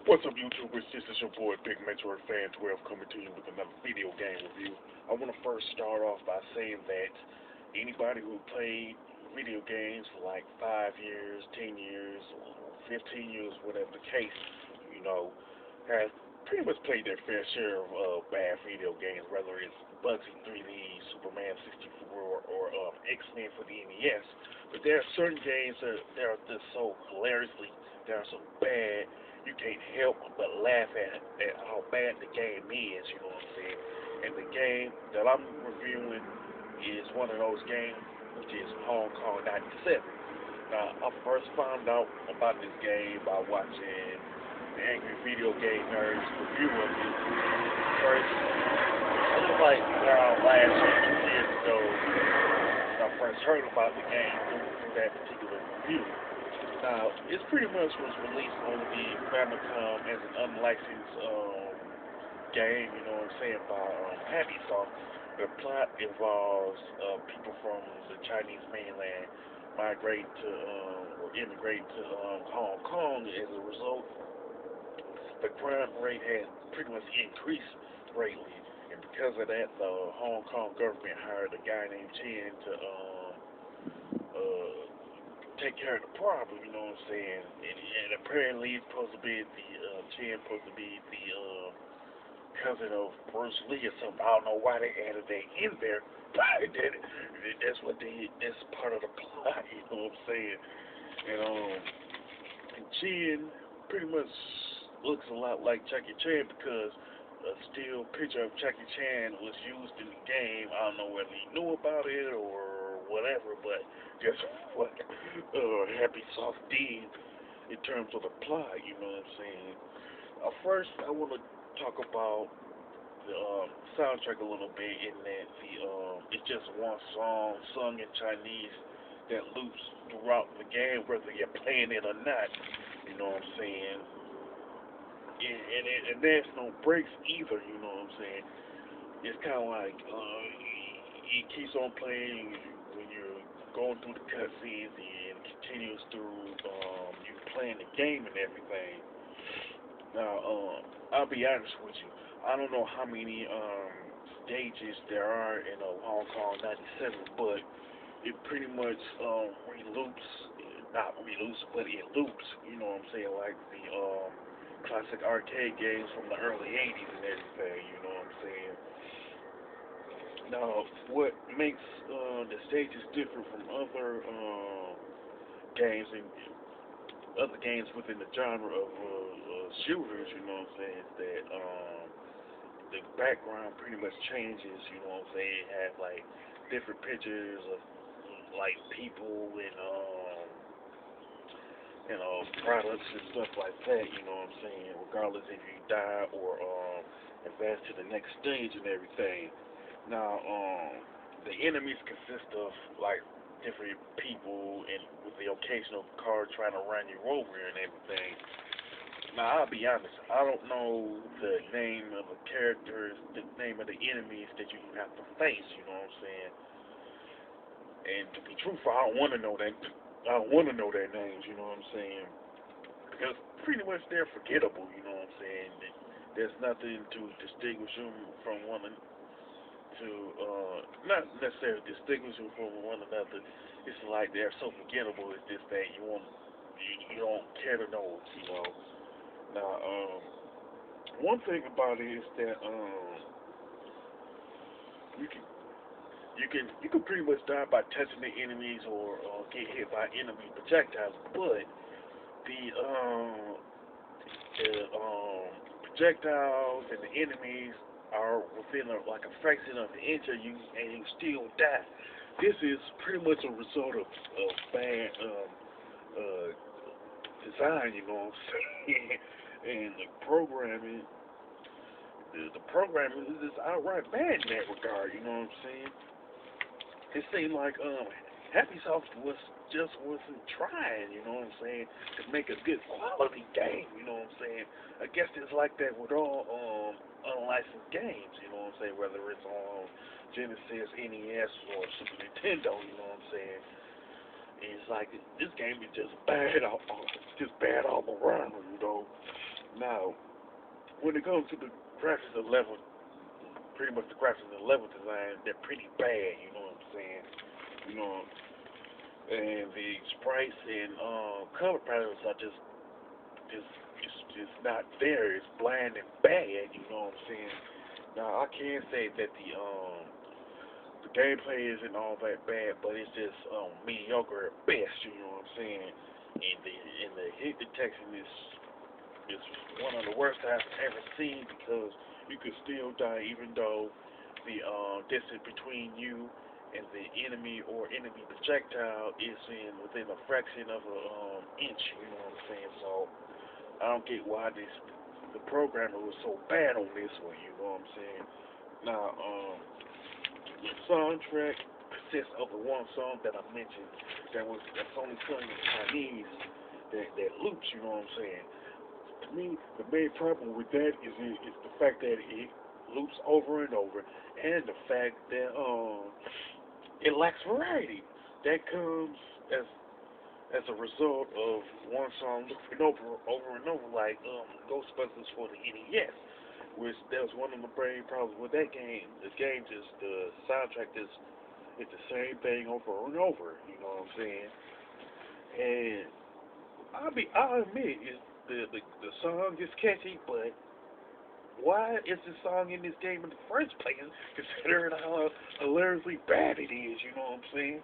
What's up, YouTubers? This is your boy Big Metroid Fan 12 coming to you with another video game review. I want to first start off by saying that anybody who played video games for like 5 years, 10 years, or 15 years, whatever the case, you know, has pretty much played their fair share of bad video games, whether it's Bugsy 3D, Superman 64, or X-Men for the NES. But there are certain games that are just so hilariously, they are so bad you can't help but laugh at how bad the game is, you know what I'm saying? And the game that I'm reviewing is one of those games, which is Hong Kong 97. Now, I first found out about this game by watching the Angry Video Game Nerds review of it. First, it was like around last year, 2 years ago, when I first heard about the game through that particular review. Now, it pretty much was released on the Famicom as an unlicensed game, you know what I'm saying, by Happy Soft. The plot involves people from the Chinese mainland migrate to or immigrate to Hong Kong. As a result, the crime rate has pretty much increased greatly, and because of that, the Hong Kong government hired a guy named Chen to take care of the problem, you know what I'm saying? And apparently it's supposed to be Chen supposed to be the cousin of Bruce Lee or something. I don't know why they added that in there, but that's part of the plot, you know what I'm saying? And Chen pretty much looks a lot like Jackie Chan because a still picture of Jackie Chan was used in the game. I don't know whether he knew about it or whatever, but just what Happy Soft did in terms of the plot, you know what I'm saying? First, I want to talk about the soundtrack a little bit, in that it's just one song sung in Chinese that loops throughout the game, whether you're playing it or not. You know what I'm saying? And there's no breaks either. You know what I'm saying? It's kind of like it keeps on playing when you're going through the cutscenes, and continues through you playing the game and everything. Now, I'll be honest with you. I don't know how many stages there are in Hong Kong 97, but it pretty much reloops, not reloops, but it loops. You know what I'm saying? Like the classic arcade games from the early 80s and everything. You know what I'm saying? Now, what makes the stages different from other games and other games within the genre of shooters, you know what I'm saying, is that the background pretty much changes, you know what I'm saying. It has like different pictures of like people and products and stuff like that, you know what I'm saying, regardless if you die or advance to the next stage and everything. Now, the enemies consist of like different people and with the occasional car trying to run you over and everything. Now, I'll be honest, I don't know the name of the characters, the name of the enemies that you have to face, you know what I'm saying? And to be truthful, I don't want to know that. I don't want to know their names, you know what I'm saying? Because pretty much they're forgettable, you know what I'm saying? There's nothing to distinguish them from not necessarily distinguish them from one another. It's like they're so forgettable. It's just that you don't care to know, you know. Now, one thing about it is that you can you can pretty much die by touching the enemies or get hit by enemy projectiles, but the projectiles and the enemies are within like a fraction of an inch of you, and you still die. This is pretty much a result of bad uh, design, you know what I'm saying? And the programming is just outright bad in that regard, you know what I'm saying? It seemed like Happy Soft wasn't trying, you know what I'm saying, to make a good quality game, you know what I'm saying. I guess it's like that with all unlicensed games, you know what I'm saying, whether it's on Genesis, NES, or Super Nintendo, you know what I'm saying. And it's like this game is just bad all around, you know. Now, when it comes to the graphics and level, pretty much the graphics and level design, they're pretty bad. You know what I'm saying? You know, and the sprites and color palettes are just it's just not there. It's bland and bad. You know what I'm saying? Now I can say that the gameplay isn't all that bad, but it's just mediocre at best. You know what I'm saying? And the hit detection is one of the worst I've ever seen because you could still die even though the distance between you and the enemy or enemy projectile is within a fraction of a inch. You know what I'm saying? So I don't get why the programmer was so bad on this one. You know what I'm saying? Now the soundtrack consists of the one song that I mentioned that's only sung in Chinese that loops. You know what I'm saying? To me, the main problem with that is the fact that it loops over and over, and the fact that it lacks variety. That comes as a result of one song looping over and over, like Ghostbusters for the NES, which that was one of the main problems with that game. The soundtrack is it's the same thing over and over. You know what I'm saying? And I'll admit the song is catchy, but why is the song in this game in the first place? Considering how hilariously bad it is, you know what I'm saying?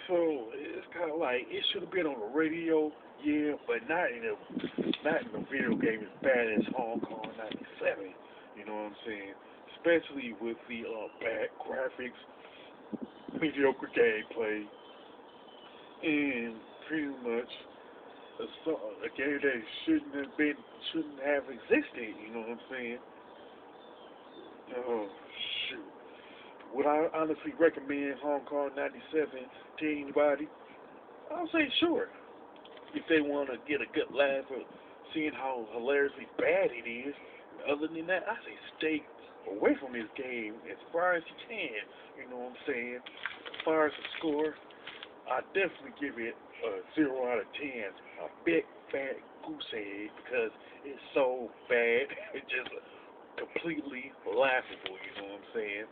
So it's kind of like it should have been on the radio, yeah, but not in a video game as bad as Hong Kong '97. You know what I'm saying? Especially with the bad graphics, mediocre gameplay, and pretty much a game that shouldn't have existed. You know what I'm saying? Oh shoot. Would I honestly recommend Hong Kong '97 to anybody? I'll say sure. If they want to get a good laugh of seeing how hilariously bad it is. Other than that, I say stay away from this game as far as you can. You know what I'm saying? As far as the score, I definitely give it a 0 out of 10. A big fat goose egg because it's so bad. It's just completely laughable. You know what I'm saying?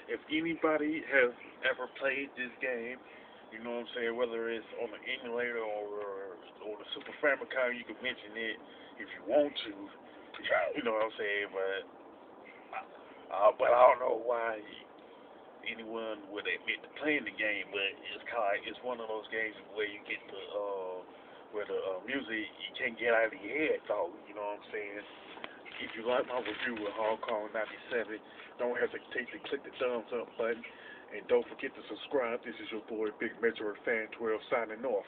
If anybody has ever played this game, you know what I'm saying, whether it's on the emulator or the Super Famicom, you can mention it if you want to. You know what I'm saying? But I don't know why anyone would admit to playing the game. But it's kind of like it's one of those games where you get the where the music you can't get out of your head though. You know what I'm saying? If you like my review of Hong Kong '97, don't hesitate to click the thumbs up button. And don't forget to subscribe. This is your boy, Big Metroid Fan 12, signing off.